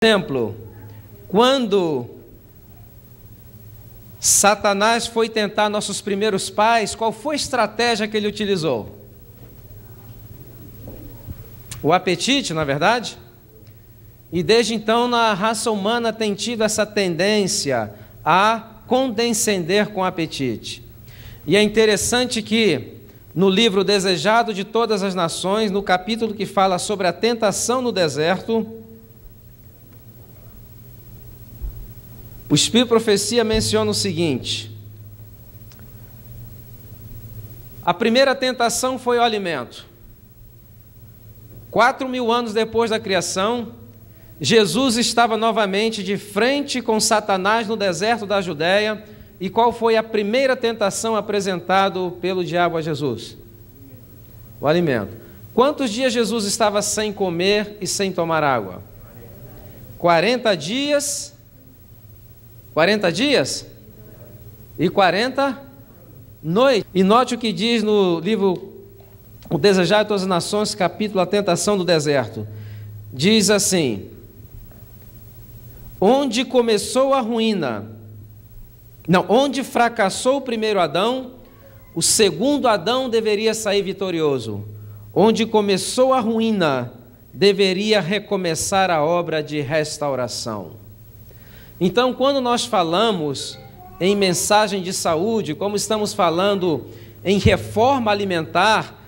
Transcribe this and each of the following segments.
Exemplo, quando Satanás foi tentar nossos primeiros pais, qual foi a estratégia que ele utilizou? O apetite, na verdade? E desde então a raça humana tem tido essa tendência a condescender com o apetite. E é interessante que no livro Desejado de Todas as Nações, no capítulo que fala sobre a tentação no deserto, o Espírito de Profecia menciona o seguinte: a primeira tentação foi o alimento. 4.000 anos depois da criação, Jesus estava novamente de frente com Satanás no deserto da Judéia. E qual foi a primeira tentação apresentada pelo diabo a Jesus? O alimento. Quantos dias Jesus estava sem comer e sem tomar água? 40 dias. 40 dias? E 40 noites. E note o que diz no livro O Desejado de Todas as Nações, capítulo A Tentação do Deserto. Diz assim: onde começou a ruína, onde fracassou o primeiro Adão, o segundo Adão deveria sair vitorioso. Onde começou a ruína, deveria recomeçar a obra de restauração. Então, quando nós falamos em mensagem de saúde, como estamos falando em reforma alimentar,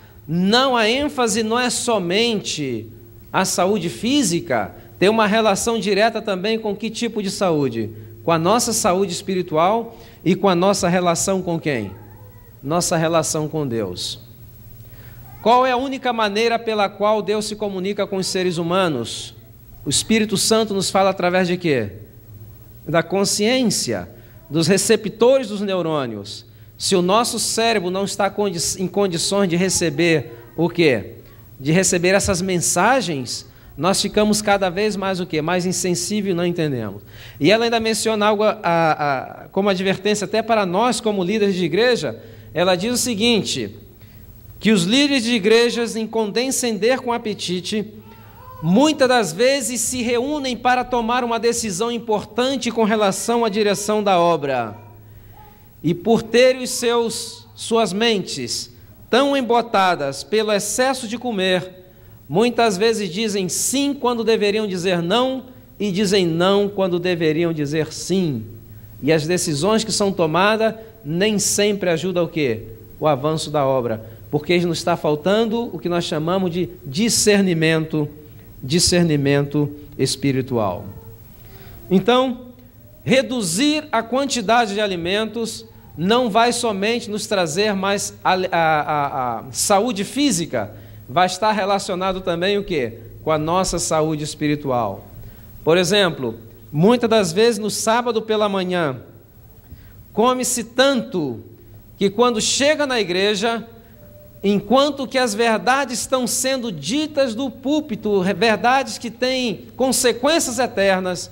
a ênfase não é somente a saúde física, tem uma relação direta também com que tipo de saúde? Com a nossa saúde espiritual e com a nossa relação com quem? Nossa relação com Deus. Qual é a única maneira pela qual Deus se comunica com os seres humanos? O Espírito Santo nos fala através de quê? Da consciência, dos receptores dos neurônios. Se o nosso cérebro não está em condições de receber o quê? De receber essas mensagens, nós ficamos cada vez mais o quê? Mais insensíveis e não entendemos. E ela ainda menciona algo como advertência até para nós como líderes de igreja. Ela diz o seguinte, que os líderes de igrejas, em condescender com apetite, muitas das vezes se reúnem para tomar uma decisão importante com relação à direção da obra. E por terem suas mentes tão embotadas pelo excesso de comer, muitas vezes dizem sim quando deveriam dizer não e dizem não quando deveriam dizer sim. E as decisões que são tomadas nem sempre ajudam o quê? O avanço da obra, porque nos está faltando o que nós chamamos de discernimento espiritual. Então, reduzir a quantidade de alimentos não vai somente nos trazer mais a saúde física, vai estar relacionado também o quê? Com a nossa saúde espiritual. Por exemplo, muitas das vezes no sábado pela manhã, come-se tanto que quando chega na igreja, enquanto que as verdades estão sendo ditas do púlpito, verdades que têm consequências eternas,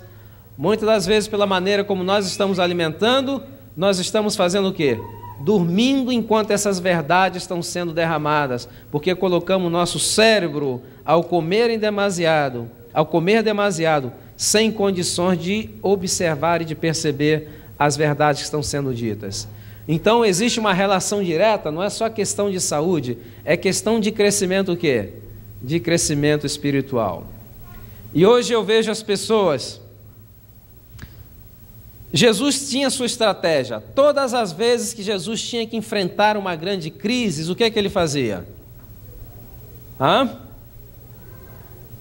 muitas das vezes pela maneira como nós estamos alimentando, nós estamos fazendo o quê? Dormindo enquanto essas verdades estão sendo derramadas, porque colocamos o nosso cérebro ao comer demasiado, sem condições de observar e de perceber as verdades que estão sendo ditas. Então existe uma relação direta, não é só questão de saúde, é questão de crescimento o quê? De crescimento espiritual. E hoje eu vejo as pessoas. Jesus tinha sua estratégia. Todas as vezes que Jesus tinha que enfrentar uma grande crise, o que é que ele fazia?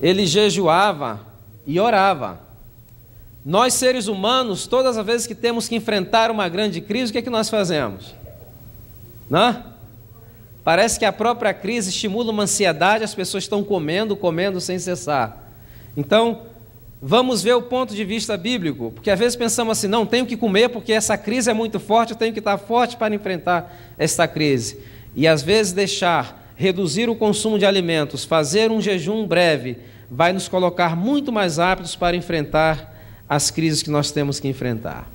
Ele jejuava e orava. Nós, seres humanos, todas as vezes que temos que enfrentar uma grande crise, o que é que nós fazemos? Parece que a própria crise estimula uma ansiedade, as pessoas estão comendo sem cessar. Então, vamos ver o ponto de vista bíblico, porque às vezes pensamos assim, não, tenho que comer porque essa crise é muito forte, eu tenho que estar forte para enfrentar esta crise. E às vezes reduzir o consumo de alimentos, fazer um jejum breve, vai nos colocar muito mais aptos para enfrentar as crises que nós temos que enfrentar.